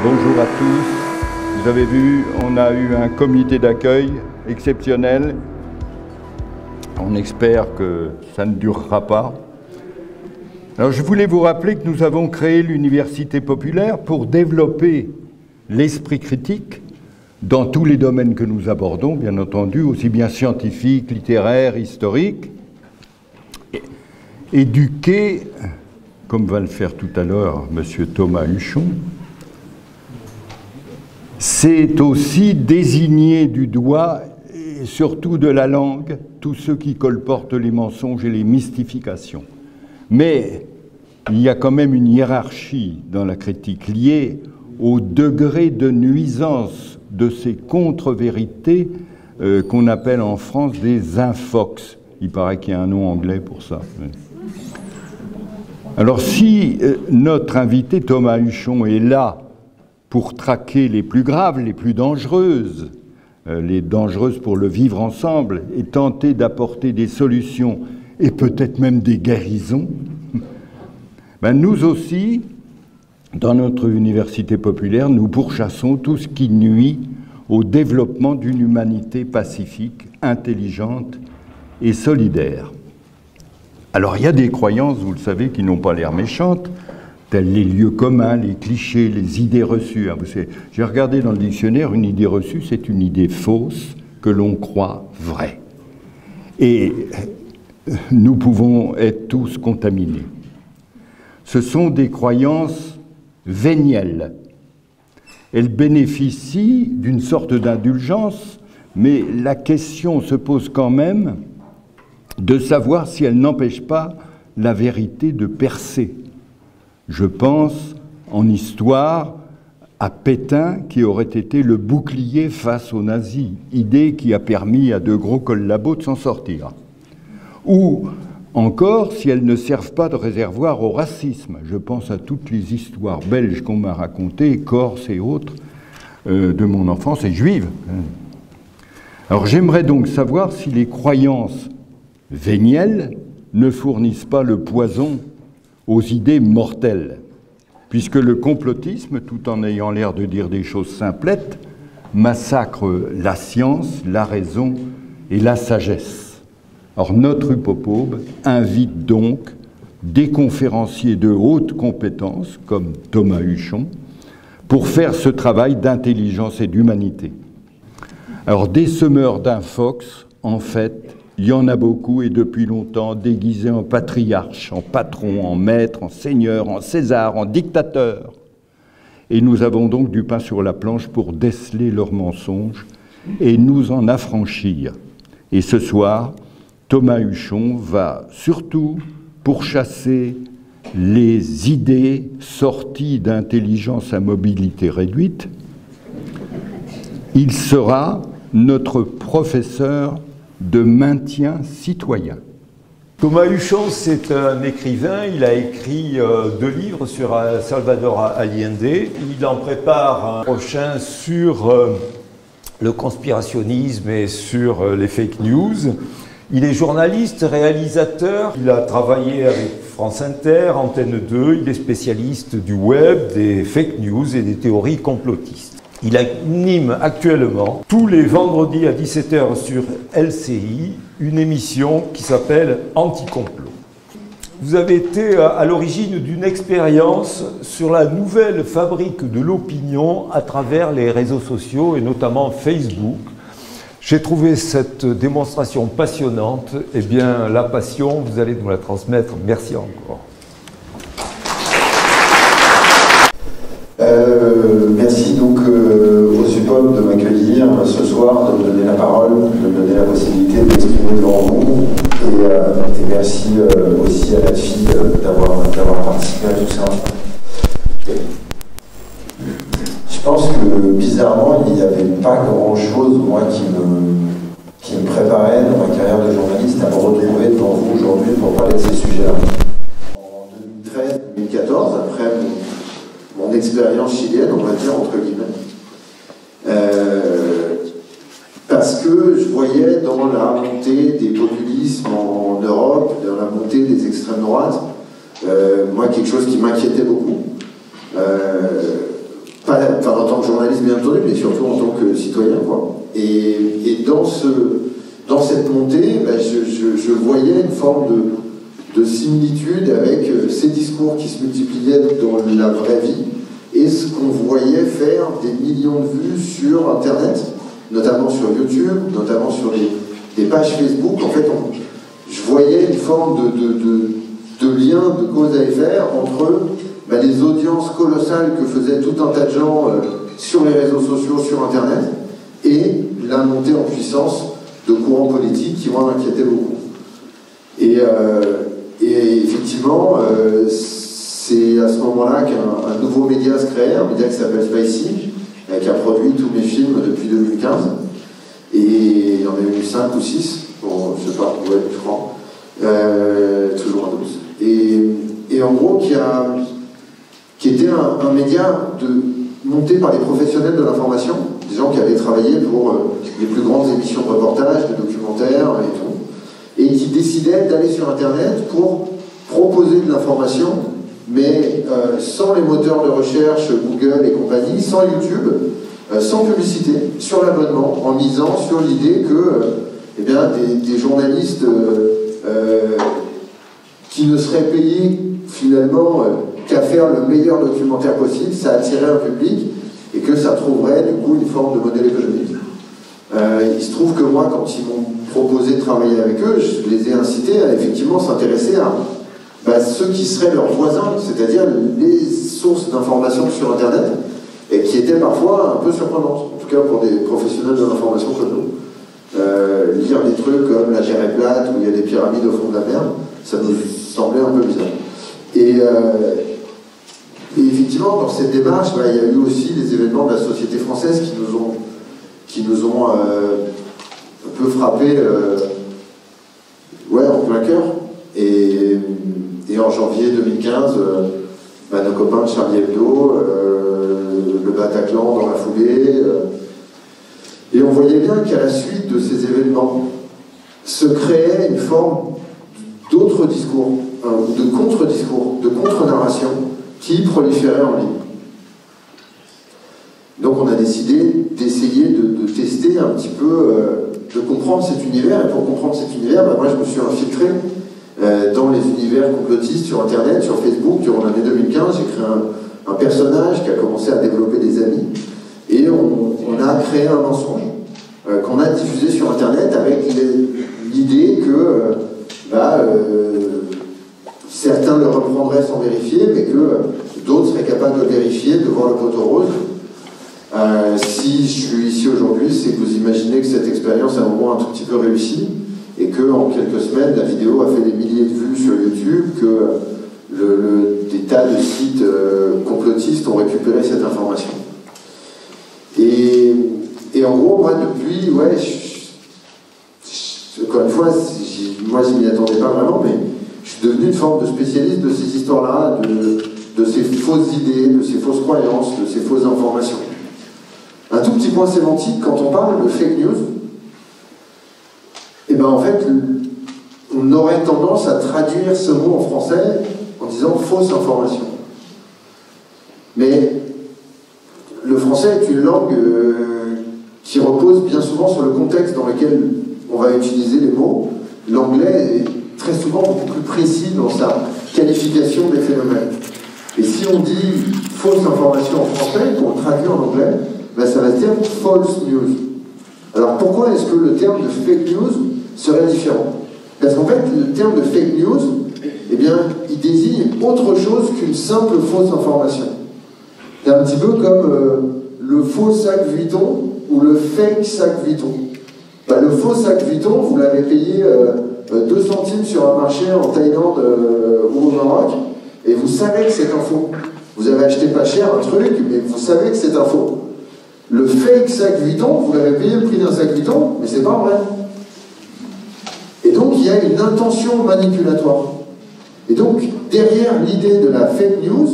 Bonjour à tous. Vous avez vu, on a eu un comité d'accueil exceptionnel. On espère que ça ne durera pas. Alors je voulais vous rappeler que nous avons créé l'Université populaire pour développer l'esprit critique dans tous les domaines que nous abordons, bien entendu, aussi bien scientifiques, littéraires, historiques. Éduquer, comme va le faire tout à l'heure M. Thomas Huchon, c'est aussi désigner du doigt, et surtout de la langue, tous ceux qui colportent les mensonges et les mystifications. Mais il y a quand même une hiérarchie dans la critique liée au degré de nuisance de ces contre-vérités qu'on appelle en France des infox. Il paraît qu'il y a un nom anglais pour ça. Alors si notre invité Thomas Huchon est là pour traquer les plus graves, les plus dangereuses, les dangereuses pour le vivre ensemble, et tenter d'apporter des solutions et peut-être même des guérisons, ben nous aussi, dans notre université populaire, nous pourchassons tout ce qui nuit au développement d'une humanité pacifique, intelligente et solidaire. Alors il y a des croyances, vous le savez, qui n'ont pas l'air méchantes, tels les lieux communs, les clichés, les idées reçues. J'ai regardé dans le dictionnaire, une idée reçue, c'est une idée fausse que l'on croit vraie. Et nous pouvons être tous contaminés. Ce sont des croyances vénielles. Elles bénéficient d'une sorte d'indulgence, mais la question se pose quand même de savoir si elles n'empêchent pas la vérité de percer. Je pense, en histoire, à Pétain qui aurait été le bouclier face aux nazis, idée qui a permis à de gros collabos de s'en sortir. Ou encore, si elles ne servent pas de réservoir au racisme. Je pense à toutes les histoires belges qu'on m'a racontées, corses et autres, de mon enfance, et juives. Alors j'aimerais donc savoir si les croyances vénielles ne fournissent pas le poison aux idées mortelles, puisque le complotisme, tout en ayant l'air de dire des choses simplettes, massacre la science, la raison et la sagesse. Or, notre Upopobe invite donc des conférenciers de haute compétence, comme Thomas Huchon, pour faire ce travail d'intelligence et d'humanité. Alors, des semeurs d'infox, en fait, il y en a beaucoup et depuis longtemps déguisés en patriarches, en patrons, en maîtres, en seigneurs, en césars, en dictateurs. Et nous avons donc du pain sur la planche pour déceler leurs mensonges et nous en affranchir. Et ce soir, Thomas Huchon va surtout pourchasser les idées sorties d'intelligence à mobilité réduite. Il sera notre professeur de maintien citoyen. Thomas Huchon, c'est un écrivain, il a écrit 2 livres sur Salvador Allende. Il en prépare un prochain sur le conspirationnisme et sur les fake news. Il est journaliste, réalisateur, il a travaillé avec France Inter, Antenne 2, il est spécialiste du web, des fake news et des théories complotistes. Il anime actuellement, tous les vendredis à 17 h sur LCI, une émission qui s'appelle Anti-complot. Vous avez été à l'origine d'une expérience sur la nouvelle fabrique de l'opinion à travers les réseaux sociaux et notamment Facebook. J'ai trouvé cette démonstration passionnante. Eh bien, la passion, vous allez nous la transmettre. Merci encore. Merci donc aux UPOP de m'accueillir ce soir, de me donner la parole, de me donner la possibilité de m'exprimer devant vous. Et merci aussi à la fille d'avoir participé à tout ça. Je pense que bizarrement, il n'y avait pas grand-chose, moi, qui me préparait dans ma carrière de journaliste à me retrouver devant vous aujourd'hui pour parler de ces sujets-là. En 2013-2014, après mon expérience chilienne, on va dire, entre guillemets, parce que je voyais dans la montée des populismes en Europe, dans la montée des extrêmes droites, moi, quelque chose qui m'inquiétait beaucoup. enfin, en tant que journaliste bien entendu, mais surtout en tant que citoyen, quoi. Et dans cette montée, ben, je voyais une forme de similitude avec ces discours qui se multipliaient dans la vraie vie et ce qu'on voyait faire des millions de vues sur Internet, notamment sur YouTube, notamment sur des pages Facebook. En fait, je voyais une forme de lien, de cause à effet entre les audiences colossales que faisaient tout un tas de gens sur les réseaux sociaux, sur Internet, et la montée en puissance de courants politiques qui m'en inquiétaient beaucoup. Et effectivement, c'est à ce moment-là qu'un nouveau média se crée, un média qui s'appelle Spicy, qui a produit tous mes films depuis 2015. Et il y en a eu 5 ou 6, bon, je sais pas, ouais, je crois. Toujours un 12. Et en gros, qui était un média monté par des professionnels de l'information, des gens qui avaient travaillé pour les plus grandes émissions de reportages, de documentaires et tout, et qui décidaient d'aller sur Internet pour proposer de l'information, mais sans les moteurs de recherche, Google et compagnie, sans YouTube, sans publicité, sur l'abonnement, en misant sur l'idée que des journalistes qui ne seraient payés finalement qu'à faire le meilleur documentaire possible, ça attirait un public et que ça trouverait du coup une forme de modèle économique. Il se trouve que moi, quand ils m'ont proposé de travailler avec eux, je les ai incités à effectivement s'intéresser à ceux qui seraient leurs voisins, c'est-à-dire les sources d'informations sur Internet, et qui étaient parfois un peu surprenantes, en tout cas pour des professionnels de l'information comme nous. Lire des trucs comme la Terre est plate, où il y a des pyramides au fond de la mer, ça nous semblait un peu bizarre. Et effectivement, dans cette démarche, il y a eu aussi des événements de la société française qui nous ont un peu frappé en plein cœur. Et en janvier 2015, nos copains de Charlie Hebdo, le Bataclan dans la foulée, et on voyait bien qu'à la suite de ces événements se créait une forme d'autres discours, de contre-discours, de contre-narration qui proliférait en ligne. Donc on a décidé d'essayer de tester un petit peu, de comprendre cet univers, et pour comprendre cet univers, moi je me suis infiltré dans les univers complotistes sur Internet, sur Facebook. Durant l'année 2015, j'ai créé un personnage qui a commencé à développer des amis, et on a créé un mensonge qu'on a diffusé sur Internet avec l'idée que certains le reprendraient sans vérifier, mais que d'autres seraient capables de le vérifier, de voir le poteau rose. Si je suis ici aujourd'hui, c'est que vous imaginez que cette expérience a au moins un tout petit peu réussi, et qu'en quelques semaines, la vidéo a fait des milliers de vues sur YouTube, que des tas de sites complotistes ont récupéré cette information. Et en gros, moi, depuis, encore une fois, moi, je m'y attendais pas vraiment, mais je suis devenu une forme de spécialiste de ces histoires-là, de ces fausses idées, de ces fausses croyances, de ces fausses informations. Un tout petit point sémantique, quand on parle de fake news, en fait, on aurait tendance à traduire ce mot en français en disant fausse information. Mais le français est une langue qui repose bien souvent sur le contexte dans lequel on va utiliser les mots. L'anglais est très souvent beaucoup plus précis dans sa qualification des phénomènes. Et si on dit fausse information en français, pour le traduire en anglais, ça va se dire false news. Alors pourquoi est-ce que le terme de fake news serait différent? Parce qu'en fait, le terme de fake news, il désigne autre chose qu'une simple fausse information. C'est un petit peu comme le faux sac Vuitton ou le fake sac Vuitton. Le faux sac Vuitton, vous l'avez payé 2 centimes sur un marché en Thaïlande ou au Maroc, et vous savez que c'est un faux. Vous avez acheté pas cher un truc, mais vous savez que c'est un faux. Le fake sac Vuitton, vous l'avez payé le prix d'un sac Vuitton, mais c'est pas vrai. Et donc, il y a une intention manipulatoire. Et donc, derrière l'idée de la fake news,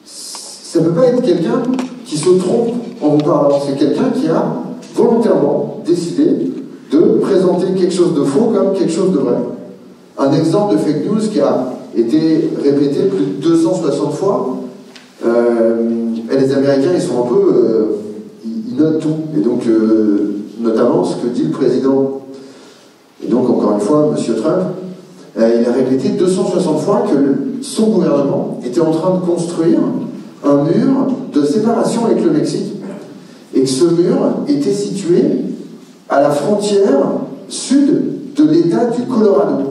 ça ne peut pas être quelqu'un qui se trompe en vous parlant. C'est quelqu'un qui a volontairement décidé de présenter quelque chose de faux comme quelque chose de vrai. Un exemple de fake news qui a été répété plus de 260 fois, les Américains, ils sont un peu... ils notent tout. Et donc, notamment ce que dit le président. Et donc, encore une fois, M. Trump, il a répété 260 fois que son gouvernement était en train de construire un mur de séparation avec le Mexique. Et que ce mur était situé à la frontière sud de l'État du Colorado.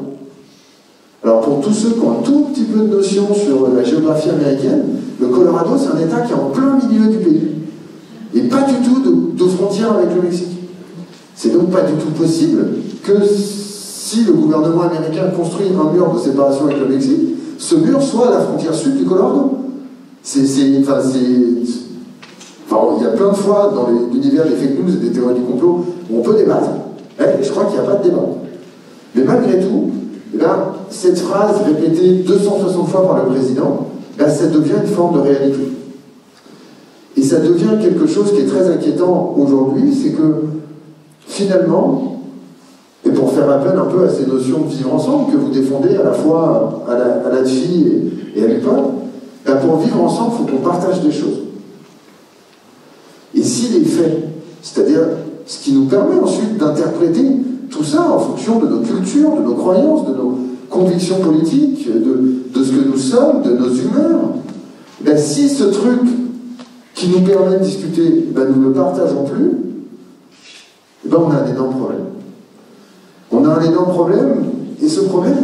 Alors pour tous ceux qui ont un tout petit peu de notion sur la géographie américaine, le Colorado c'est un État qui est en plein milieu du pays. Et pas du tout de frontière avec le Mexique. C'est donc pas du tout possible que si le gouvernement américain construit un mur de séparation avec le Mexique, ce mur soit à la frontière sud du Colorado. Il y a plein de fois dans l'univers des fake news et des théories du complot où on peut débattre. Je crois qu'il n'y a pas de débat. Mais malgré tout, cette phrase répétée 260 fois par le président, ça devient une forme de réalité. Et ça devient quelque chose qui est très inquiétant aujourd'hui, c'est que finalement, et pour faire appel un peu à ces notions de vivre ensemble que vous défendez à la fois à la fille et à l'UPOL, pour vivre ensemble, il faut qu'on partage des choses. Et si les faits, c'est-à-dire ce qui nous permet ensuite d'interpréter tout ça en fonction de nos cultures, de nos croyances, de nos convictions politiques, de ce que nous sommes, de nos humeurs, si ce truc qui nous permet de discuter, nous ne le partageons plus, on a un énorme problème. On a un énorme problème, et ce problème,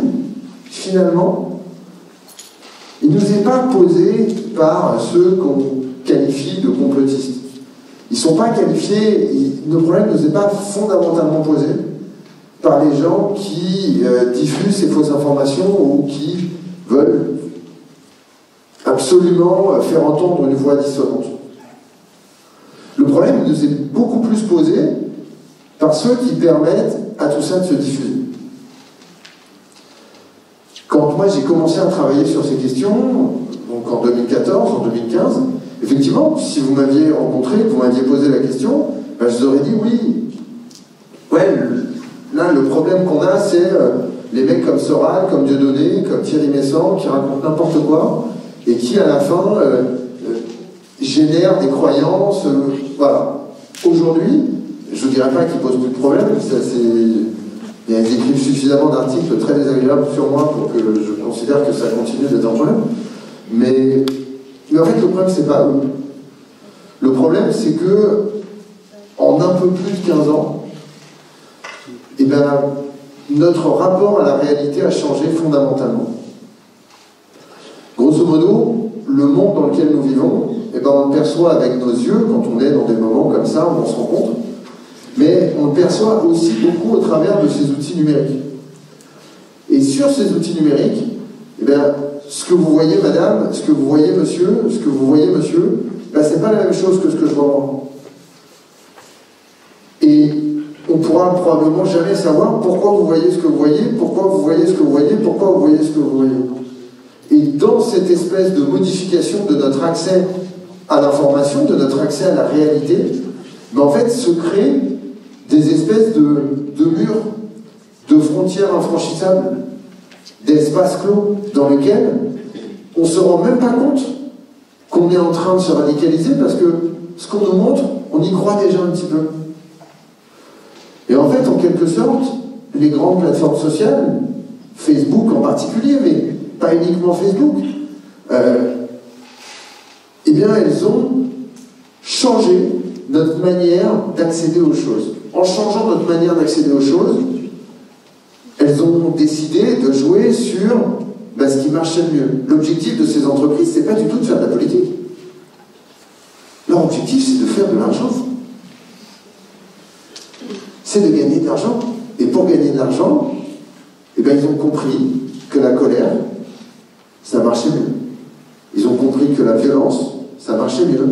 finalement, il ne nous est pas posé par ceux qu'on qualifie de complotistes. Ils ne sont pas qualifiés, le problème ne nous est pas fondamentalement posé par les gens qui diffusent ces fausses informations ou qui veulent absolument faire entendre une voix dissonante. Le problème nous est beaucoup plus posé par ceux qui permettent à tout ça de se diffuser. Quand moi j'ai commencé à travailler sur ces questions, donc en 2014, en 2015, effectivement, si vous m'aviez rencontré, vous m'aviez posé la question, je vous aurais dit oui. Là, le problème qu'on a, c'est les mecs comme Soral, comme Dieudonné, comme Thierry Messant, qui racontent n'importe quoi, et qui, à la fin, génèrent des croyances. Voilà. Aujourd'hui, je ne vous dirais pas qu'ils posent plus de problème, ils écrivent suffisamment d'articles très désagréables sur moi pour que je considère que ça continue d'être un problème. Mais en fait, le problème, c'est pas eux. Le problème, c'est que, en un peu plus de 15 ans, notre rapport à la réalité a changé fondamentalement. Grosso modo, le monde dans lequel nous vivons, on le perçoit avec nos yeux quand on est dans des moments comme ça où on se rencontre, mais on le perçoit aussi beaucoup au travers de ces outils numériques. Et sur ces outils numériques, ce que vous voyez, madame, ce que vous voyez, monsieur, ce que vous voyez, monsieur, c'est pas la même chose que ce que je vois moi. Et on pourra probablement jamais savoir pourquoi vous voyez ce que vous voyez, pourquoi vous voyez ce que vous voyez, pourquoi vous voyez ce que vous voyez. Et dans cette espèce de modification de notre accès à l'information, de notre accès à la réalité, en fait se créent des espèces de murs, de frontières infranchissables, d'espaces clos dans lesquels on ne se rend même pas compte qu'on est en train de se radicaliser parce que ce qu'on nous montre, on y croit déjà un petit peu. Et en fait, en quelque sorte, les grandes plateformes sociales, Facebook en particulier, mais pas uniquement Facebook, elles ont changé notre manière d'accéder aux choses. En changeant notre manière d'accéder aux choses, elles ont décidé de jouer sur ce qui marchait le mieux. L'objectif de ces entreprises, c'est pas du tout de faire de la politique. Leur objectif, c'est de faire de l'argent. C'est de gagner de l'argent. Et pour gagner de l'argent, ils ont compris que la colère, ça marchait mieux. Ils ont compris que la violence, ça marchait mieux.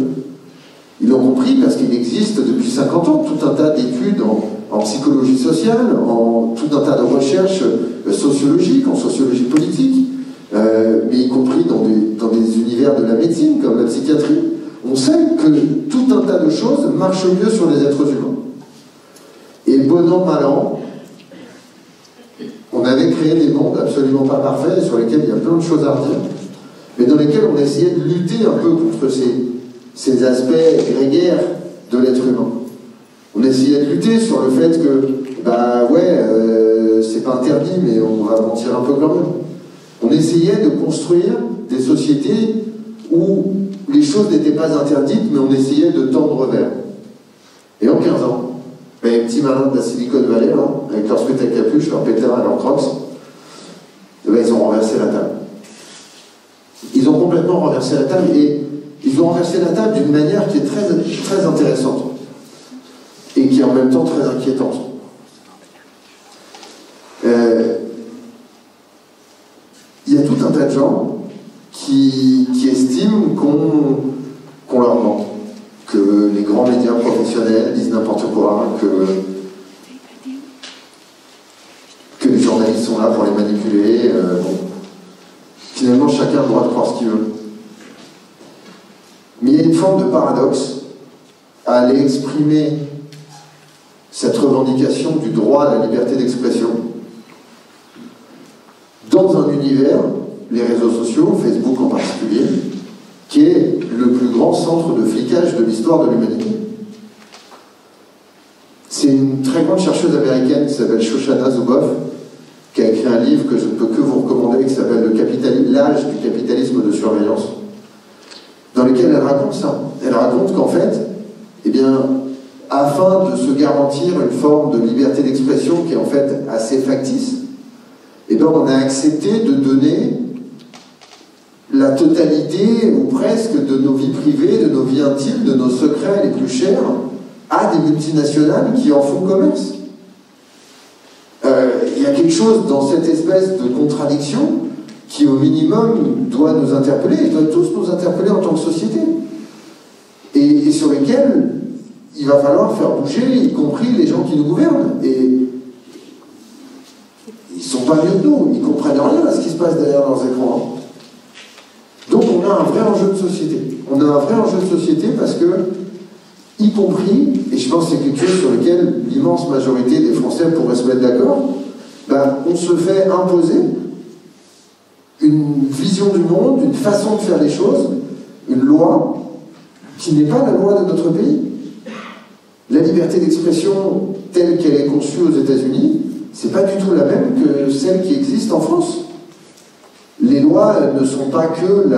Ils l'ont compris parce qu'il existe depuis 50 ans tout un tas d'études en psychologie sociale, en tout un tas de recherches sociologiques, en sociologie politique, mais y compris dans des univers de la médecine, comme la psychiatrie. On sait que tout un tas de choses marchent mieux sur les êtres humains. Et bon an, mal an, on avait créé des mondes absolument pas parfaits, sur lesquels il y a plein de choses à redire, mais dans lesquels on essayait de lutter un peu contre ces aspects grégaires de l'être humain. On essayait de lutter sur le fait que, bah ouais, c'est pas interdit, mais on va mentir un peu quand même. On essayait de construire des sociétés où les choses n'étaient pas interdites, mais on essayait de tendre vers. Et en 15 ans, les petits malins de la Silicon Valley, là, avec leur sweat à capuche, leur pétard et leur crocs, ils ont renversé la table. Ils ont complètement renversé la table, et ils ont renversé la table d'une manière qui est très, très intéressante, et qui est en même temps très inquiétante. Il y a tout un tas de gens qui estiment qu'on leur ment, que les grands médias professionnels disent n'importe quoi, que les journalistes sont là pour les manipuler. Bon. Finalement, chacun a le droit de croire ce qu'il veut. Mais il y a une forme de paradoxe à aller exprimer cette revendication du droit à la liberté d'expression dans un univers, les réseaux sociaux, Facebook en particulier, qui est le plus grand centre de flicage de l'histoire de l'humanité. C'est une très grande chercheuse américaine qui s'appelle Shoshana Zuboff, qui a écrit un livre que je ne peux que vous recommander, qui s'appelle L'âge du capitalisme de surveillance, dans lequel elle raconte ça. Elle raconte qu'en fait, eh bien, afin de se garantir une forme de liberté d'expression qui est en fait assez factice, eh bien, on a accepté de donner la totalité, ou presque, de nos vies privées, de nos vies intimes, de nos secrets les plus chers, à des multinationales qui en font commerce. Il y a quelque chose dans cette espèce de contradiction qui, au minimum, doit nous interpeller, et doit tous nous interpeller en tant que société. Et sur lesquels il va falloir faire bouger, y compris les gens qui nous gouvernent. Et ils ne sont pas mieux que nous, ils ne comprennent rien à ce qui se passe derrière leurs écrans. Donc on a un vrai enjeu de société. On a un vrai enjeu de société parce que, y compris, et je pense que c'est quelque chose sur lequel l'immense majorité des Français pourraient se mettre d'accord, ben, on se fait imposer une vision du monde, une façon de faire les choses, une loi qui n'est pas la loi de notre pays. La liberté d'expression telle qu'elle est conçue aux États-Unis, c'est pas du tout la même que celle qui existe en France. Les lois ne sont pas que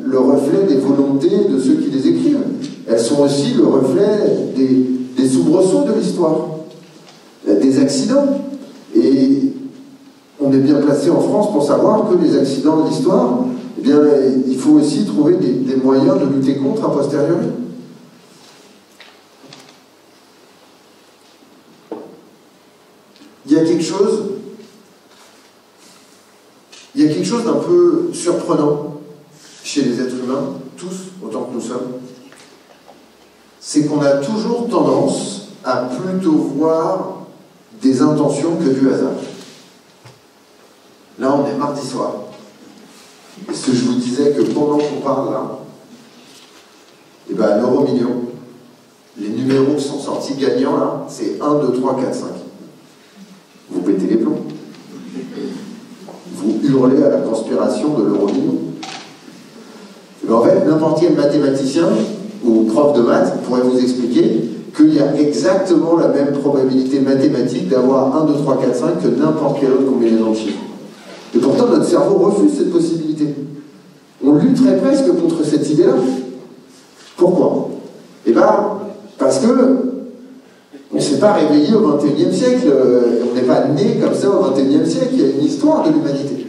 le reflet des volontés de ceux qui les écrivent. Elles sont aussi le reflet des soubresauts de l'histoire, des accidents. Et on est bien placé en France pour savoir que les accidents de l'histoire, eh bien, il faut aussi trouver des moyens de lutter contre a posteriori. Il y a quelque chose d'un peu surprenant chez les êtres humains, tous autant que nous sommes, c'est qu'on a toujours tendance à plutôt voir des intentions que du hasard. Là, on est mardi soir. Et ce que je vous disais que pendant qu'on parle là, et bien à l'euro-million, les numéros qui sont sortis gagnants là, c'est 1, 2, 3, 4, 5. Vous pétez les plombs. Vous hurlez à la conspiration de l'euro-million. En fait, n'importe quel mathématicien ou prof de maths pourrait vous expliquer qu'il y a exactement la même probabilité mathématique d'avoir 1, 2, 3, 4, 5 que n'importe quelle autre combinaison de chiffres. Et pourtant, notre cerveau refuse cette possibilité. On lutterait presque contre cette idée-là. Pourquoi? Eh bien, parce que on ne s'est pas réveillé au XXIe siècle, on n'est pas né comme ça au XXIe siècle, il y a une histoire de l'humanité.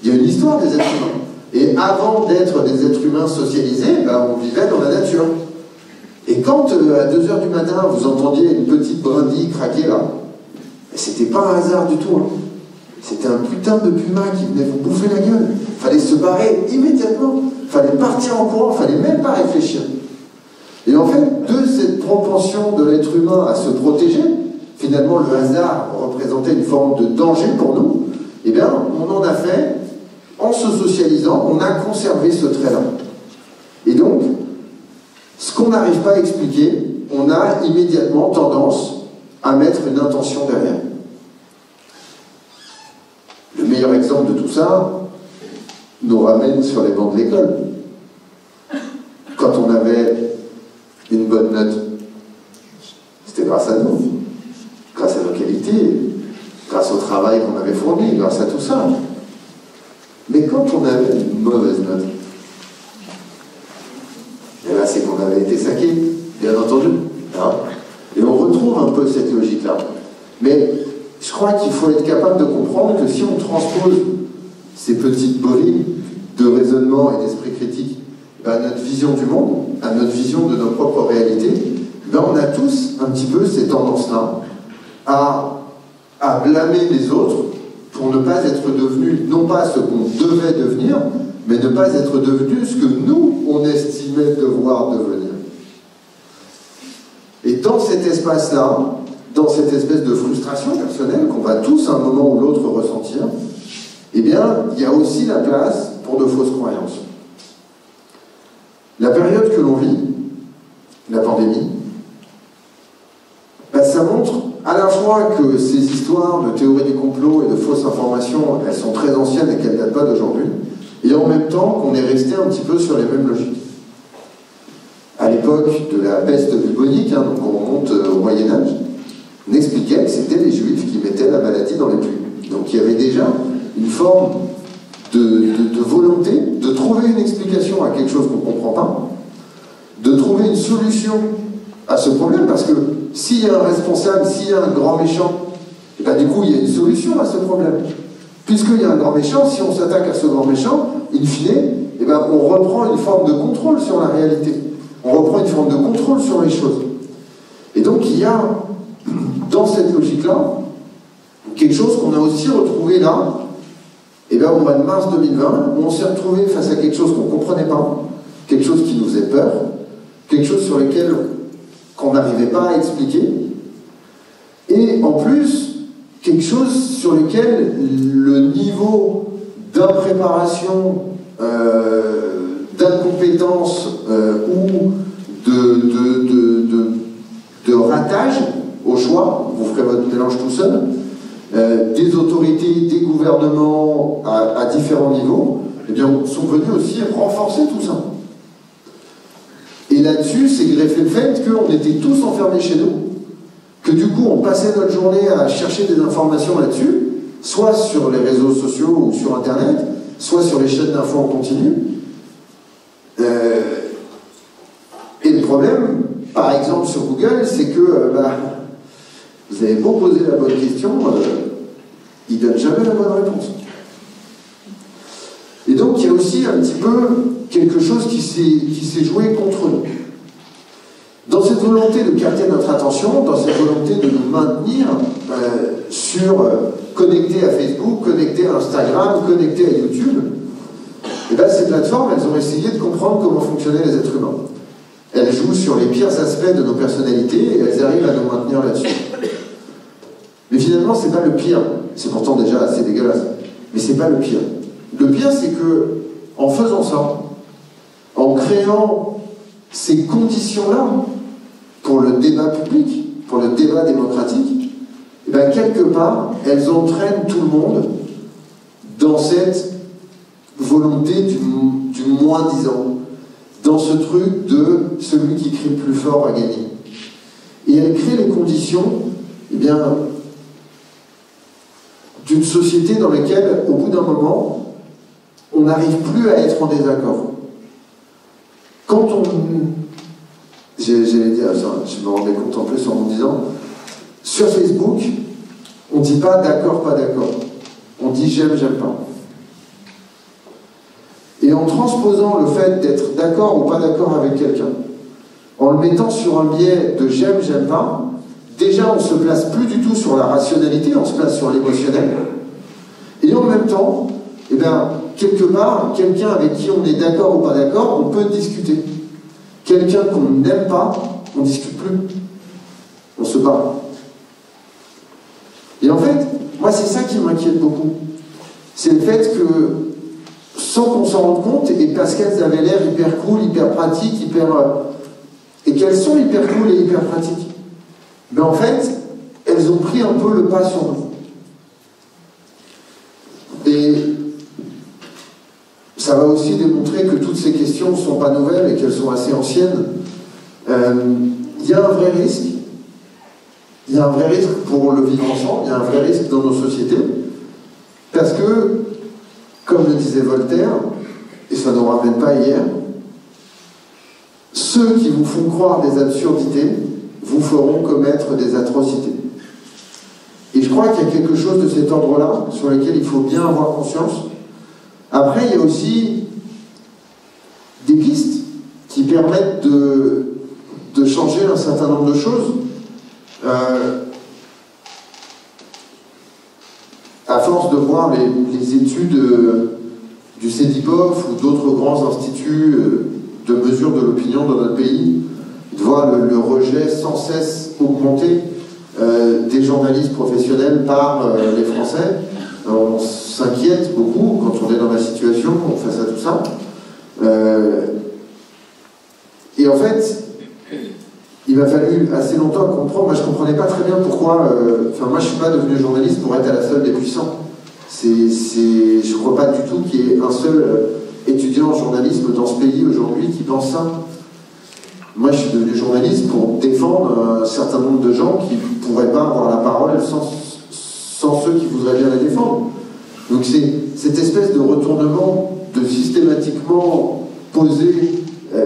Il y a une histoire des êtres humains. Et avant d'être des êtres humains socialisés, ben, on vivait dans la nature. Et quand, à 2 h du matin, vous entendiez une petite brindille craquer là, c'était pas un hasard du tout. Hein. C'était un putain de puma qui venait vous bouffer la gueule. Il fallait se barrer immédiatement. Il fallait partir en courant, il fallait même pas réfléchir. Et en fait, de cette propension de l'être humain à se protéger, finalement le hasard représentait une forme de danger pour nous, eh bien, on en a fait, en se socialisant, on a conservé ce trait-là. Et donc, ce qu'on n'arrive pas à expliquer, on a immédiatement tendance à mettre une intention derrière. Le meilleur exemple de tout ça nous ramène sur les bancs de l'école. Quand on avait bonnes notes? C'était grâce à nous, grâce à nos qualités, grâce au travail qu'on avait fourni, grâce à tout ça. Mais quand on avait une mauvaise note, et là c'est qu'on avait été saqué, bien entendu. Hein, et on retrouve un peu cette logique-là. Mais je crois qu'il faut être capable de comprendre que si on transpose ces petites brides de raisonnement et d'esprit critique à notre vision du monde, à notre vision de nos propres réalités, ben on a tous un petit peu ces tendances-là à blâmer les autres pour ne pas être devenus, non pas ce qu'on devait devenir, mais ne pas être devenus ce que nous, on estimait devoir devenir. Et dans cet espace-là, dans cette espèce de frustration personnelle qu'on va tous à un moment ou l'autre ressentir, eh bien, il y a aussi la place pour de fausses croyances. La période que l'on vit, la pandémie, ben, ça montre à la fois que ces histoires de théorie du complot et de fausses informations, elles sont très anciennes et qu'elles ne datent pas d'aujourd'hui, et en même temps qu'on est resté un petit peu sur les mêmes logiques. À l'époque de la peste bubonique, hein, donc on remonte au Moyen-Âge, on expliquait que c'était les Juifs qui mettaient la maladie dans les pluies. Donc il y avait déjà une forme de volonté de trouver une explication à quelque chose qu'on ne comprend pas, de trouver une solution à ce problème, parce que s'il y a un responsable, s'il y a un grand méchant, et ben du coup il y a une solution à ce problème. Puisqu'il y a un grand méchant, si on s'attaque à ce grand méchant, in fine, et ben on reprend une forme de contrôle sur la réalité. On reprend une forme de contrôle sur les choses. Et donc il y a, dans cette logique-là, quelque chose qu'on a aussi retrouvé là, et bien au mois de mars 2020, où on s'est retrouvé face à quelque chose qu'on ne comprenait pas, quelque chose qui nous faisait peur, quelque chose sur lequel qu'on n'arrivait pas à expliquer, et en plus, quelque chose sur lequel le niveau d'impréparation, d'incompétence ou de ratage au choix, vous ferez votre mélange tout seul, des autorités, des gouvernements à différents niveaux, eh bien, sont venus aussi renforcer tout ça. Et là-dessus, c'est greffé le fait qu'on était tous enfermés chez nous, que du coup, on passait notre journée à chercher des informations là-dessus, soit sur les réseaux sociaux ou sur Internet, soit sur les chaînes d'infos en continu. Et le problème, par exemple sur Google, c'est que vous avez beau poser la bonne question, il ne donne jamais la bonne réponse. Et donc il y a aussi un petit peu quelque chose qui s'est joué contre nous. Dans cette volonté de capter notre attention, dans cette volonté de nous maintenir connectés à Facebook, connectés à Instagram, connectés à YouTube, et bien ces plateformes, elles ont essayé de comprendre comment fonctionnaient les êtres humains. Elles jouent sur les pires aspects de nos personnalités et elles arrivent à nous maintenir là-dessus. Mais finalement, c'est pas le pire. C'est pourtant déjà assez dégueulasse. Mais c'est pas le pire. Le pire, c'est que, en faisant ça, en créant ces conditions-là pour le débat public, pour le débat démocratique, et bien quelque part, elles entraînent tout le monde dans cette volonté du moins-disant, dans ce truc de celui qui crie le plus fort a gagné. Et elles créent les conditions, eh bien, d'une société dans laquelle, au bout d'un moment, on n'arrive plus à être en désaccord. Quand on... J'allais dire, je me rendais compte en plus en me disant, sur Facebook, on ne dit pas d'accord, pas d'accord. On dit j'aime, j'aime pas. Et en transposant le fait d'être d'accord ou pas d'accord avec quelqu'un, en le mettant sur un biais de j'aime, j'aime pas, déjà on ne se place plus du tout sur la rationalité, on se place sur l'émotionnel. Et en même temps, eh bien, quelque part, quelqu'un avec qui on est d'accord ou pas d'accord, on peut discuter. Quelqu'un qu'on n'aime pas, on ne discute plus. On se bat. Et en fait, moi c'est ça qui m'inquiète beaucoup. C'est le fait que, sans qu'on s'en rende compte, et parce qu'elles avaient l'air hyper cool, hyper pratiques, et qu'elles sont hyper cool et hyper pratiques, mais en fait, elles ont pris un peu le pas sur nous. Et ça va aussi démontrer que toutes ces questions ne sont pas nouvelles et qu'elles sont assez anciennes. Il y a un vrai risque. Il y a un vrai risque pour le vivre ensemble, il y a un vrai risque dans nos sociétés, parce que, comme le disait Voltaire, et ça ne nous ramène pas hier, ceux qui vous font croire des absurdités vous feront commettre des atrocités. Et je crois qu'il y a quelque chose de cet ordre-là sur lequel il faut bien avoir conscience. Après, il y a aussi des pistes qui permettent de changer un certain nombre de choses. À force de voir les études du CEDIPOF ou d'autres grands instituts de mesure de l'opinion dans notre pays, de voir le rejet sans cesse augmenter des journalistes professionnels par les Français, on s'inquiète beaucoup quand on est dans la situation face à tout ça. Et en fait, il m'a fallu assez longtemps comprendre. Moi, je ne comprenais pas très bien pourquoi. Enfin, moi, je ne suis pas devenu journaliste pour être à la solde des puissants. Je ne crois pas du tout qu'il y ait un seul étudiant en journalisme dans ce pays aujourd'hui qui pense ça. Moi, je suis devenu journaliste pour défendre un certain nombre de gens qui ne pourraient pas avoir la parole sans ceux qui voudraient bien la défendre. Donc, c'est cette espèce de retournement de systématiquement poser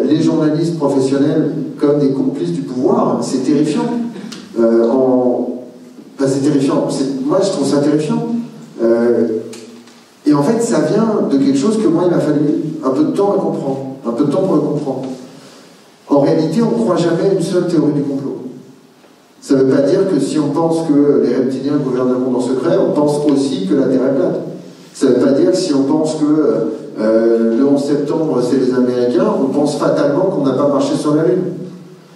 les journalistes professionnels comme des complices du pouvoir, c'est terrifiant. C'est terrifiant. Moi, je trouve ça terrifiant. Et en fait, ça vient de quelque chose que moi, il m'a fallu un peu de temps à comprendre, un peu de temps pour le comprendre. En réalité, on ne croit jamais à une seule théorie du complot. Ça ne veut pas dire que si on pense que les reptiliens gouvernent le monde en secret, on pense aussi que la Terre est plate. Ça ne veut pas dire que si on pense que le 11 septembre, c'est les Américains, on pense fatalement qu'on n'a pas marché sur la Lune.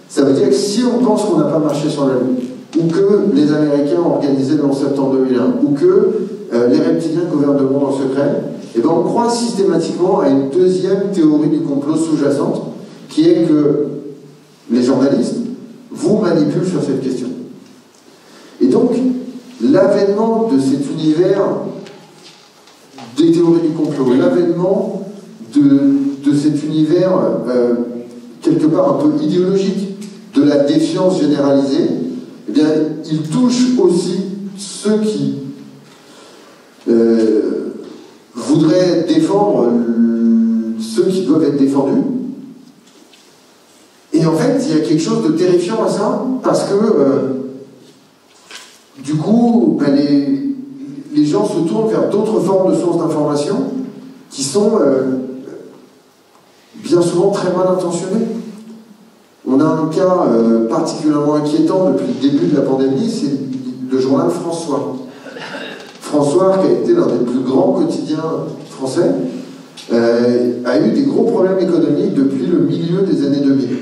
Ça veut dire que si on pense qu'on n'a pas marché sur la Lune, ou que les Américains ont organisé le 11 septembre 2001, ou que les reptiliens gouvernent le monde en secret, eh ben on croit systématiquement à une deuxième théorie du complot sous-jacente, qui est que les journalistes vous manipulent sur cette question. Et donc, l'avènement de cet univers des théories du complot, l'avènement de cet univers quelque part un peu idéologique, de la défiance généralisée, eh bien, il touche aussi ceux qui voudraient défendre ceux qui doivent être défendus. Et en fait, il y a quelque chose de terrifiant à ça, parce que du coup, ben, les gens se tournent vers d'autres formes de sources d'information qui sont bien souvent très mal intentionnées. On a un cas particulièrement inquiétant depuis le début de la pandémie, c'est le journal François. François, qui a été l'un des plus grands quotidiens français, a eu des gros problèmes économiques depuis le milieu des années 2000.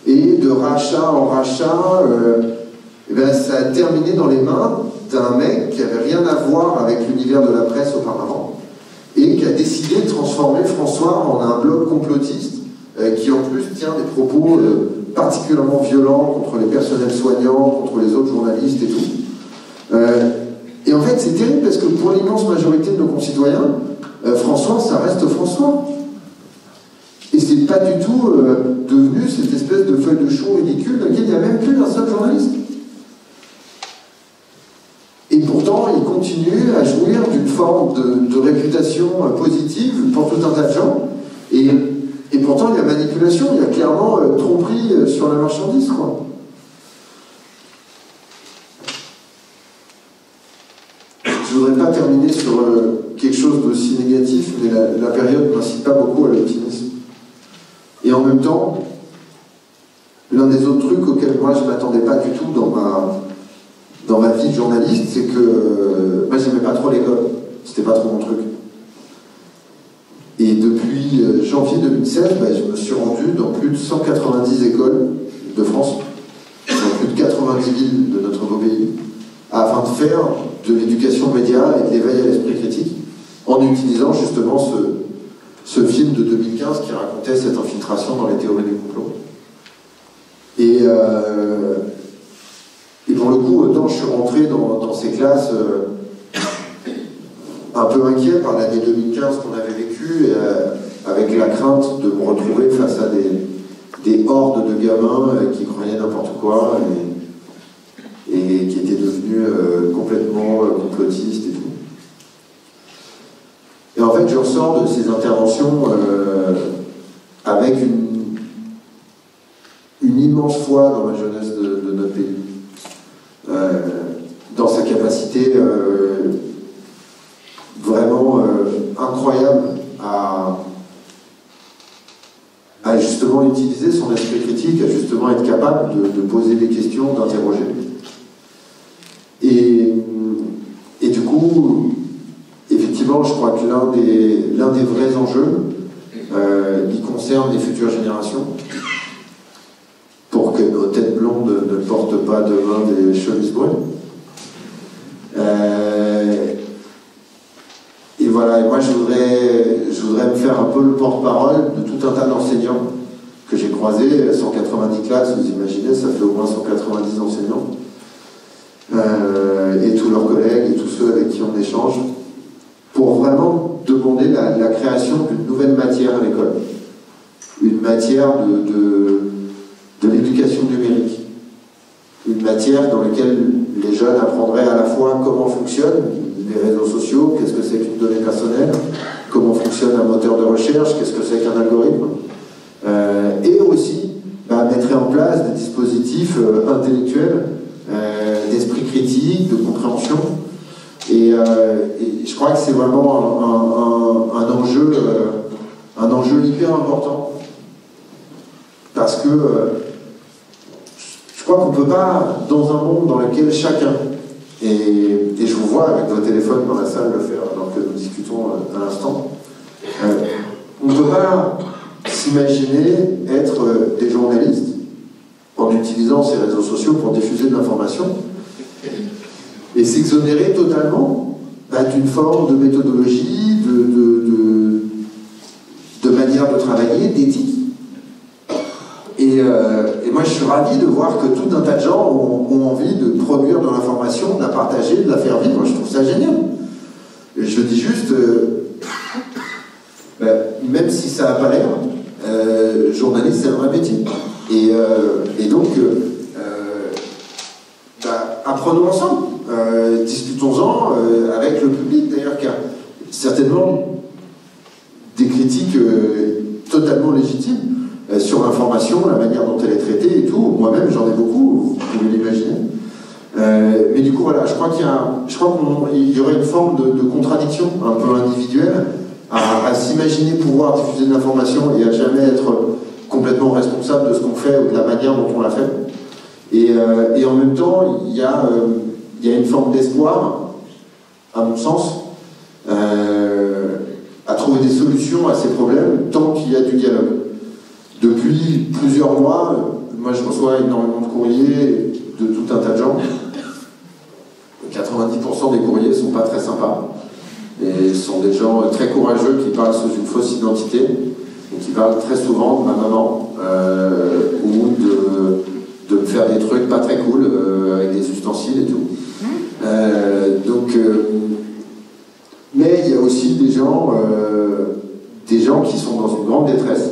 Et de rachat en rachat, ben, ça a terminé dans les mains d'un mec qui n'avait rien à voir avec l'univers de la presse auparavant, et qui a décidé de transformer François en un blog complotiste, qui en plus tient des propos particulièrement violents contre les personnels soignants, contre les autres journalistes et tout. Et en fait, c'est terrible parce que pour l'immense majorité de nos concitoyens, François, ça reste François. Et c'est pas du tout devenu cette espèce de feuille de chou ridicule dans laquelle il n'y a même plus un seul journaliste. Et pourtant, il continue à jouir d'une forme de réputation positive pour tout un tas de gens. Et pourtant, il y a manipulation, il y a clairement tromperie sur la marchandise, quoi. Je ne voudrais pas terminer sur quelque chose d'aussi négatif, mais la période n'incite pas beaucoup à l'optimisme. Et en même temps, l'un des autres trucs auxquels moi je ne m'attendais pas du tout dans ma vie de journaliste, c'est que moi j'aimais pas trop l'école, c'était pas trop mon truc. Et depuis janvier 2016, je me suis rendu dans plus de 190 écoles de France, dans plus de 90 villes de notre beau pays, afin de faire de l'éducation média et de l'éveil à l'esprit critique, en utilisant justement ce film de 2015 qui racontait cette infiltration dans les théories du complot. Et pour le coup, autant je suis rentré dans ces classes un peu inquiet par l'année 2015 qu'on avait vécue, avec la crainte de me retrouver face à des hordes de gamins qui croyaient n'importe quoi et qui étaient devenus complètement complotistes et tout. Et en fait, je ressors de ces interventions avec une immense foi dans la jeunesse de notre pays, dans sa capacité vraiment incroyable à justement utiliser son esprit critique, à justement être capable de poser des questions, d'interroger. Et du coup, effectivement, je crois que l'un des vrais enjeux, il concerne les futures générations, pour que nos têtes blondes ne portent pas demain des chemises brunes. Et voilà, et moi je voudrais me faire un peu le porte-parole de tout un tas d'enseignants que j'ai croisés, 190 classes, vous imaginez, ça fait au moins 190 enseignants, et tous leurs collègues et tous ceux avec qui on échange, pour vraiment demander la création d'une nouvelle matière à l'école, une matière de l'éducation numérique, une matière dans laquelle les jeunes apprendraient à la fois comment fonctionnent les réseaux sociaux, qu'est-ce que c'est qu'une donnée personnelle, comment fonctionne un moteur de recherche, qu'est-ce que c'est qu'un algorithme, et aussi mettrait en place des dispositifs intellectuels, d'esprit critique, de compréhension. Et je crois que c'est vraiment un enjeu hyper important, parce que je crois qu'on ne peut pas, dans un monde dans lequel chacun, et je vous vois avec vos téléphones dans la salle le faire alors que nous discutons à l'instant, on ne peut pas s'imaginer être des journalistes en utilisant ces réseaux sociaux pour diffuser de l'information et s'exonérer totalement d'une forme de méthodologie, de manière de travailler, d'éthique. Et moi je suis ravi de voir que tout un tas de gens ont envie de produire de l'information, de la partager, de la faire vivre. Je trouve ça génial. Et je dis juste, même si ça n'a pas l'air, journaliste c'est un vrai métier. Et donc, apprenons ensemble, discutons-en avec le public d'ailleurs, car certainement des critiques totalement légitimes sur l'information, la manière dont elle est traitée et tout. Moi-même, j'en ai beaucoup, vous pouvez l'imaginer. Mais du coup, voilà, je crois qu'il y aurait une forme de contradiction un peu individuelle à s'imaginer pouvoir diffuser de l'information et à jamais être complètement responsable de ce qu'on fait ou de la manière dont on l'a fait. Et en même temps, il y a une forme d'espoir, à mon sens, à trouver des solutions à ces problèmes tant qu'il y a du dialogue. Depuis plusieurs mois, moi je reçois énormément de courriers de tout un tas de gens. 90% des courriers ne sont pas très sympas. Et ce sont des gens très courageux qui parlent sous une fausse identité et qui parlent très souvent de ma maman ou de me faire des trucs pas très cool avec des ustensiles et tout. Mais il y a aussi des gens qui sont dans une grande détresse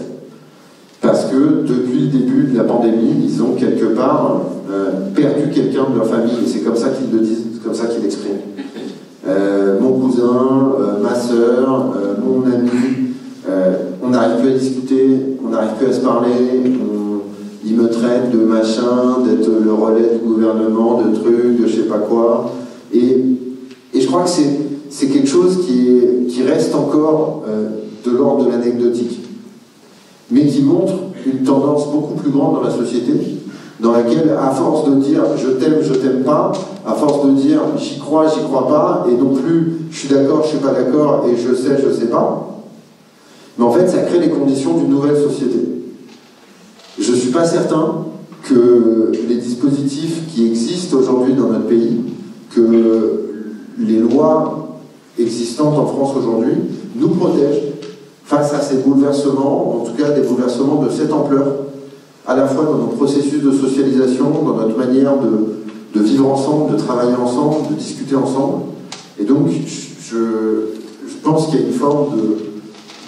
parce que depuis le début de la pandémie, ils ont quelque part perdu quelqu'un de leur famille, et c'est comme ça qu'ils le disent, c'est comme ça qu'ils l'expriment. Mon cousin, ma sœur, mon ami, on n'arrive plus à discuter, on n'arrive plus à se parler, ils me traitent de machin, d'être le relais du gouvernement, de trucs, de je sais pas quoi, et je crois que c'est quelque chose qui reste encore de l'ordre de l'anecdotique, mais qui montre une tendance beaucoup plus grande dans la société, dans laquelle, à force de dire je t'aime pas, à force de dire j'y crois pas, et non plus je suis d'accord, je suis pas d'accord, et je sais pas, mais en fait ça crée les conditions d'une nouvelle société. Je suis pas certain que les dispositifs qui existent aujourd'hui dans notre pays, que les lois existantes en France aujourd'hui nous protègent face à ces bouleversements, en tout cas des bouleversements de cette ampleur, à la fois dans nos processus de socialisation, dans notre manière de vivre ensemble, de travailler ensemble, de discuter ensemble. Et donc, je pense qu'il y a une forme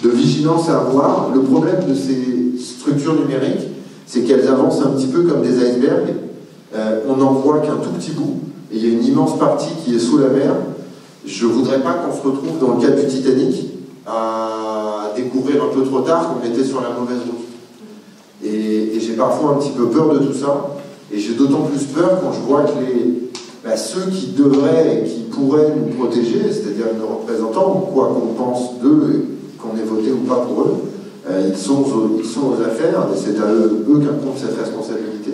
de vigilance à avoir. Le problème de ces structures numériques, c'est qu'elles avancent un petit peu comme des icebergs. On n'en voit qu'un tout petit bout, et il y a une immense partie qui est sous la mer. Je ne voudrais pas qu'on se retrouve dans le cas du Titanic, à découvrir un peu trop tard qu'on était sur la mauvaise route. Et j'ai parfois un petit peu peur de tout ça, et j'ai d'autant plus peur quand je vois que ceux qui devraient et qui pourraient nous protéger, c'est-à-dire nos représentants, quoi qu'on pense d'eux, qu'on ait voté ou pas pour eux, ils sont aux affaires, et c'est à eux qu'incombe cette responsabilité.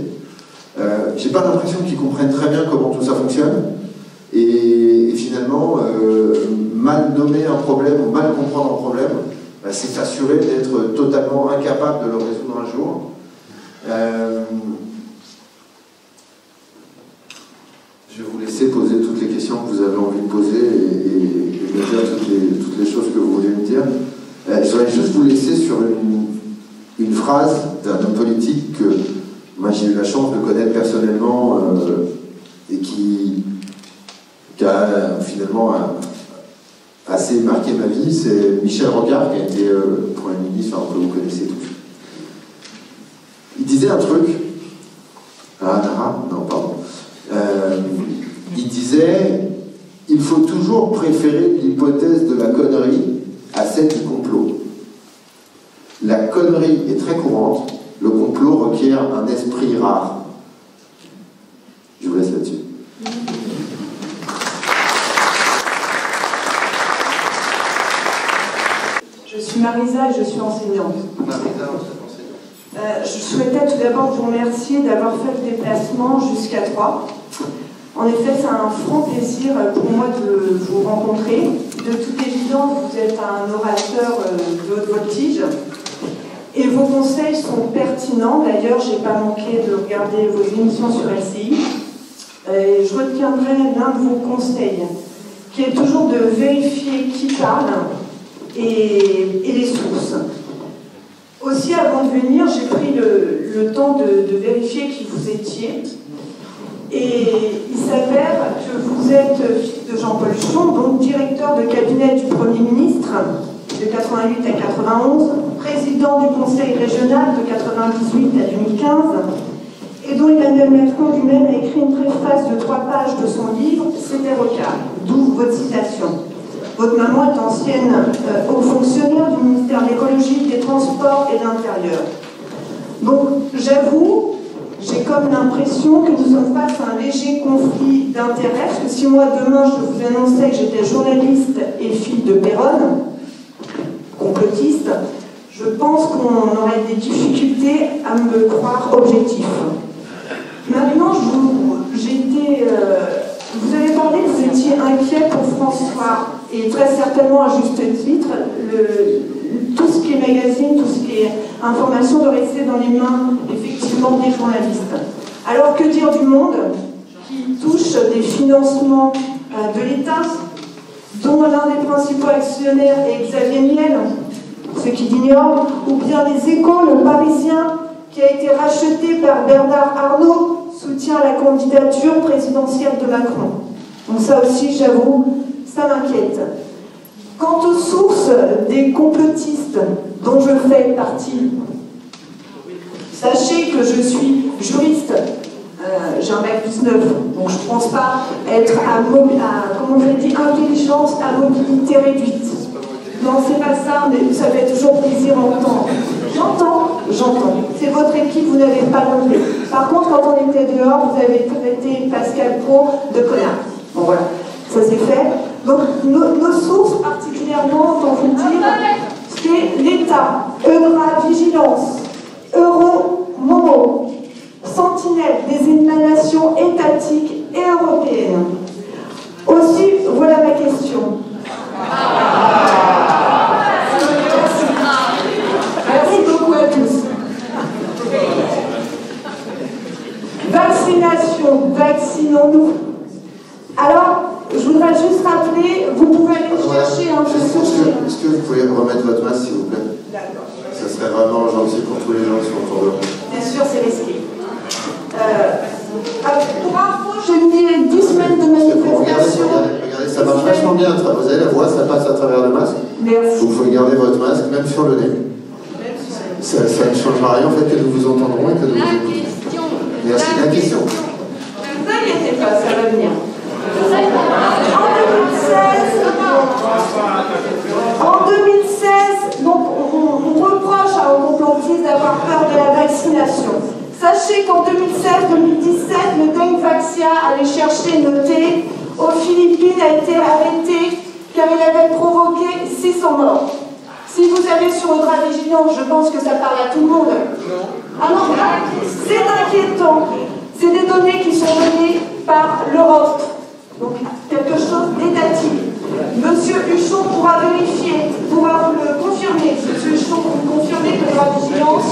J'ai pas l'impression qu'ils comprennent très bien comment tout ça fonctionne, et finalement, mal nommer un problème ou mal comprendre un problème, c'est s'assurer d'être totalement incapable de le résoudre un jour. Je vais vous laisser poser toutes les questions que vous avez envie de poser et me dire toutes les choses que vous voulez me dire. Je voudrais juste vous laisser sur une phrase d'un homme politique que moi j'ai eu la chance de connaître personnellement et qui a finalement assez marqué ma vie. C'est Michel Rocard, qui a été Premier ministre, que vous connaissez tous. Il disait un truc. Il disait: il faut toujours préférer l'hypothèse de la connerie à celle du complot. La connerie est très courante, le complot requiert un esprit rare. Je vous laisse là-dessus. Je suis Marisa et je suis enseignante. Marisa, vous êtes enseignante. Je souhaitais tout d'abord vous remercier d'avoir fait le déplacement jusqu'à Troyes. En effet, c'est un franc plaisir pour moi de vous rencontrer. De toute évidence, vous êtes un orateur de haute voltige et vos conseils sont pertinents. D'ailleurs, je n'ai pas manqué de regarder vos émissions sur LCI. Et je retiendrai l'un de vos conseils, qui est toujours de vérifier qui parle et les sources. Aussi, avant de venir, j'ai pris le temps de vérifier qui vous étiez. Et il s'avère que vous êtes fils de Jean-Paul Huchon, donc directeur de cabinet du Premier ministre de 88 à 91, président du Conseil régional de 98 à 2015, et dont Emmanuel Macron lui-même a écrit une préface de 3 pages de son livre « C'était Rocard », d'où votre citation. Votre maman est ancienne haut fonctionnaire du ministère de l'Écologie, des Transports et de l'Intérieur. Donc, j'avoue, j'ai comme l'impression que nous sommes face à un léger conflit d'intérêts, parce que si moi, demain, je vous annonçais que j'étais journaliste et fille de Péronne, complotiste, je pense qu'on aurait des difficultés à me croire objectif. Maintenant, vous avez parlé que vous étiez inquiet pour François, et très certainement à juste titre, tout ce qui est magazine, tout ce qui est information doit rester dans les mains, effectivement, des journalistes. Alors que dire du Monde, qui touche des financements de l'État, dont l'un des principaux actionnaires est Xavier Niel, ceux qui l'ignorent, ou bien les Échos, le Parisien, qui a été racheté par Bernard Arnault, soutient la candidature présidentielle de Macron. Donc ça aussi, j'avoue, ça m'inquiète. Quant aux sources des complotistes dont je fais partie, sachez que je suis juriste, j'ai un bac plus 9, donc je ne pense pas être comment je dit, intelligence à mobilité réduite. Non, c'est pas ça, mais ça fait toujours plaisir à entendre. J'entends. C'est votre équipe, vous n'avez pas nommé. Par contre, quand on était dehors, vous avez traité Pascal Pro de connard. Bon voilà, ça c'est fait. Donc nos sources, particulièrement, pour vous dire, c'est l'État, Vigilance, Momo, Sentinelle des émanations étatiques et européennes. Aussi, voilà ma question. Merci beaucoup à tous. Vaccination, vaccinons-nous. Alors, je voudrais juste rappeler, vous pouvez aller chercher un peu sur... Est-ce que vous pouvez remettre votre masque, s'il vous plaît? D'accord. Ça serait vraiment gentil pour tous les gens qui sont autour de vous. Bien sûr, c'est risqué. Pour info, j'ai mis 10 semaines de manifestation. Regardez, ça marche vachement bien. Vous avez la voix, ça passe à travers le masque. Merci. Vous pouvez garder votre masque, même sur le nez. Ça ne changera rien en fait que nous vous entendrons et que nous vous écouterons. Merci. La question. Ne vous inquiétez pas, ça va venir. En 2016, donc on reproche aux complotistes d'avoir peur de la vaccination. Sachez qu'en 2016-2017, le Dengvaxia allait chercher noté aux Philippines a été arrêté car il avait provoqué 600 morts. Si vous avez sur Eudravigilance, je pense que ça parle à tout le monde. Ah non, c'est inquiétant. C'est des données qui sont données par l'Europe. Donc quelque chose d'étatique. Monsieur Huchon pourra vérifier, pourra vous le confirmer. Monsieur Huchon, vous me confirmez que Eudravigilance.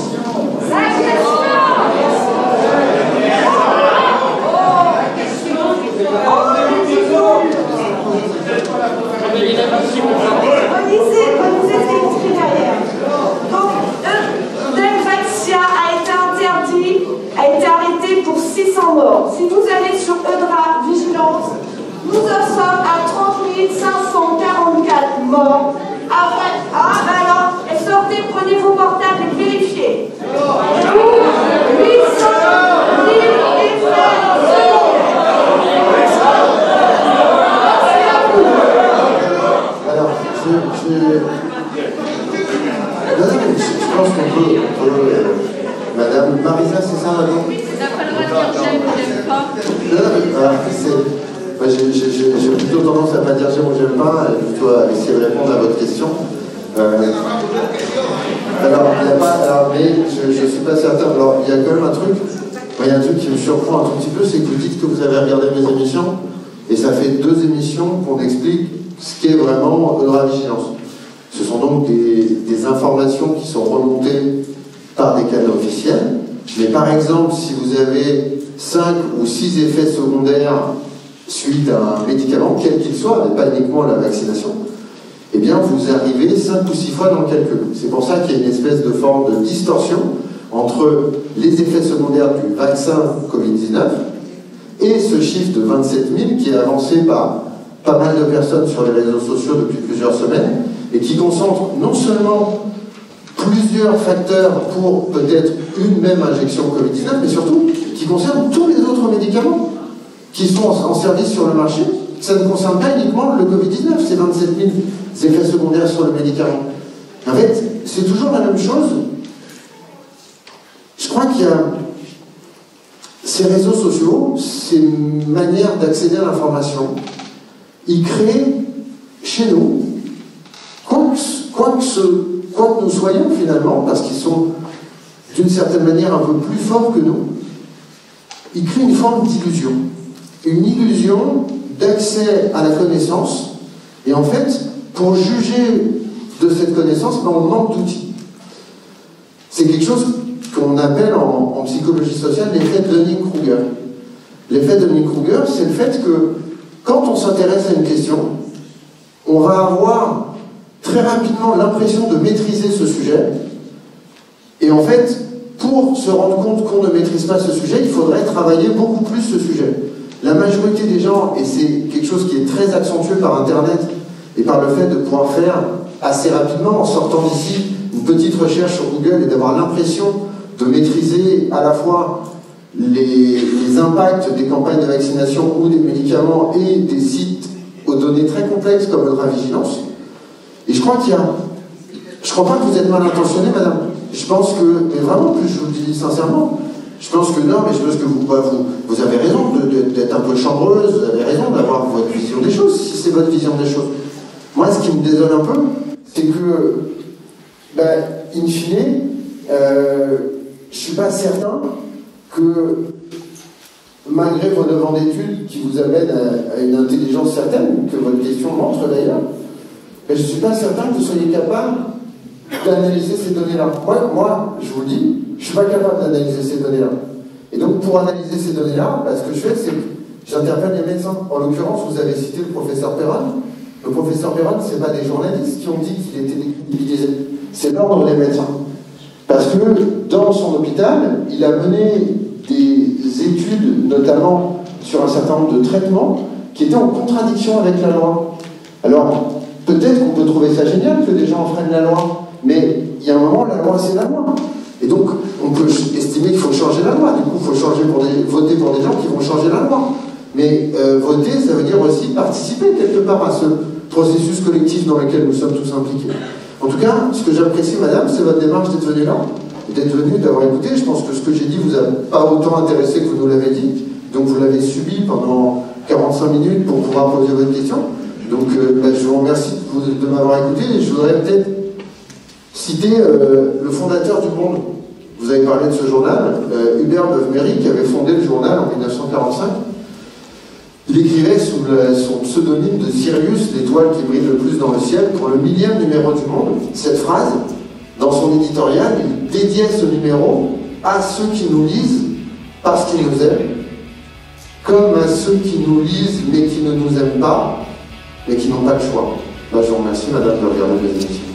Relisez ce qui est écrit derrière. Donc, Dengvaxia a été interdit, a été arrêté pour 600 morts. Si vous allez sur Eudravigilance, nous en sommes à 30 544 morts. Alors, sortez, prenez vos portables et vérifiez. 800 000 effets. Alors, je pense qu'on peut Madame Marisa, c'est ça, madame? Ça s'appellera dire j'aime ou j'aime pas. J'ai plutôt tendance à ne pas dire j'aime ou j'aime pas, et plutôt à essayer de répondre à votre question. Mais je ne suis pas certain. Alors, il y a quand même un truc, il y a un truc qui me surprend un tout petit peu, c'est que vous dites que vous avez regardé mes émissions, et ça fait 2 émissions qu'on explique ce qu'est vraiment Eudravigilance. Ce sont donc des informations qui sont remontées par des canaux officiels, mais par exemple, si vous avez 5 ou 6 effets secondaires suite à un médicament, quel qu'il soit, et pas uniquement la vaccination, eh bien vous arrivez 5 ou 6 fois dans le calcul. C'est pour ça qu'il y a une espèce de forme de distorsion entre les effets secondaires du vaccin Covid-19 et ce chiffre de 27 000 qui est avancé par pas mal de personnes sur les réseaux sociaux depuis plusieurs semaines et qui concentre non seulement plusieurs facteurs pour peut-être une même injection Covid-19, mais surtout qui concerne tous les autres médicaments qui sont en service sur le marché. Ça ne concerne pas uniquement le Covid-19, c'est 27 000 effets secondaires sur le médicament. En fait, c'est toujours la même chose. Je crois qu'il y a ces réseaux sociaux, ces manières d'accéder à l'information, ils créent chez nous, quoi que nous soyons finalement, parce qu'ils sont d'une certaine manière un peu plus forts que nous, ils créent une forme d'illusion. Une illusion d'accès à la connaissance, et en fait, pour juger de cette connaissance, on manque d'outils. C'est quelque chose qu'on appelle en psychologie sociale l'effet de Dunning-Kruger. L'effet de Dunning-Kruger, c'est le fait que quand on s'intéresse à une question, on va avoir très rapidement l'impression de maîtriser ce sujet, et en fait, pour se rendre compte qu'on ne maîtrise pas ce sujet, il faudrait travailler beaucoup plus ce sujet. La majorité des gens, et c'est quelque chose qui est très accentué par Internet et par le fait de pouvoir faire assez rapidement, en sortant d'ici, une petite recherche sur Google et d'avoir l'impression de maîtriser à la fois les impacts des campagnes de vaccination ou des médicaments et des sites aux données très complexes comme Eudravigilance. Et je crois qu'il y a... Je ne crois pas que vous êtes mal intentionné, madame. Je pense que, mais vraiment, plus je vous le dis sincèrement, je pense que non, mais je pense que vous avez raison d'être un peu chambreuse, vous avez raison d'avoir votre vision des choses, si c'est votre vision des choses. Moi, ce qui me désole un peu, c'est que, in fine, je ne suis pas certain que, malgré vos 9 ans d'études qui vous amènent à une intelligence certaine, que votre question montre d'ailleurs, je ne suis pas certain que vous soyez capable d'analyser ces données-là. Moi, je vous le dis, je ne suis pas capable d'analyser ces données-là. Et donc, pour analyser ces données-là, ce que je fais, c'est que j'interpelle les médecins. En l'occurrence, vous avez cité le professeur Perron. Le professeur Perron, ce n'est pas des journalistes qui ont dit qu'il était décrédibilisé. C'est l'ordre des médecins. Parce que dans son hôpital, il a mené des études, notamment sur un certain nombre de traitements, qui étaient en contradiction avec la loi. Alors, peut-être qu'on peut trouver ça génial que des gens enfreignent la loi, mais il y a un moment, la loi, c'est la loi. Et donc, on peut estimer qu'il faut changer la loi. Du coup, il faut voter pour des gens qui vont changer la loi. Mais voter, ça veut dire aussi participer quelque part à ce processus collectif dans lequel nous sommes tous impliqués. En tout cas, ce que j'apprécie, madame, c'est votre démarche d'être venue là, et d'être venue, d'avoir écouté. Je pense que ce que j'ai dit vous a pas autant intéressé que vous nous l'avez dit. Donc vous l'avez subi pendant 45 minutes pour pouvoir poser votre question. Donc je vous remercie de m'avoir écouté. Et je voudrais peut-être citer le fondateur du Monde. Vous avez parlé de ce journal, Hubert Beuve-Méry, qui avait fondé le journal en 1945. Il écrivait sous son pseudonyme de Sirius, l'étoile qui brille le plus dans le ciel, pour le 1000e numéro du Monde. Cette phrase, dans son éditorial, il dédiait ce numéro à ceux qui nous lisent parce qu'ils nous aiment, comme à ceux qui nous lisent mais qui ne nous aiment pas, mais qui n'ont pas le choix. Je vous remercie, madame, de regarder mes émissions.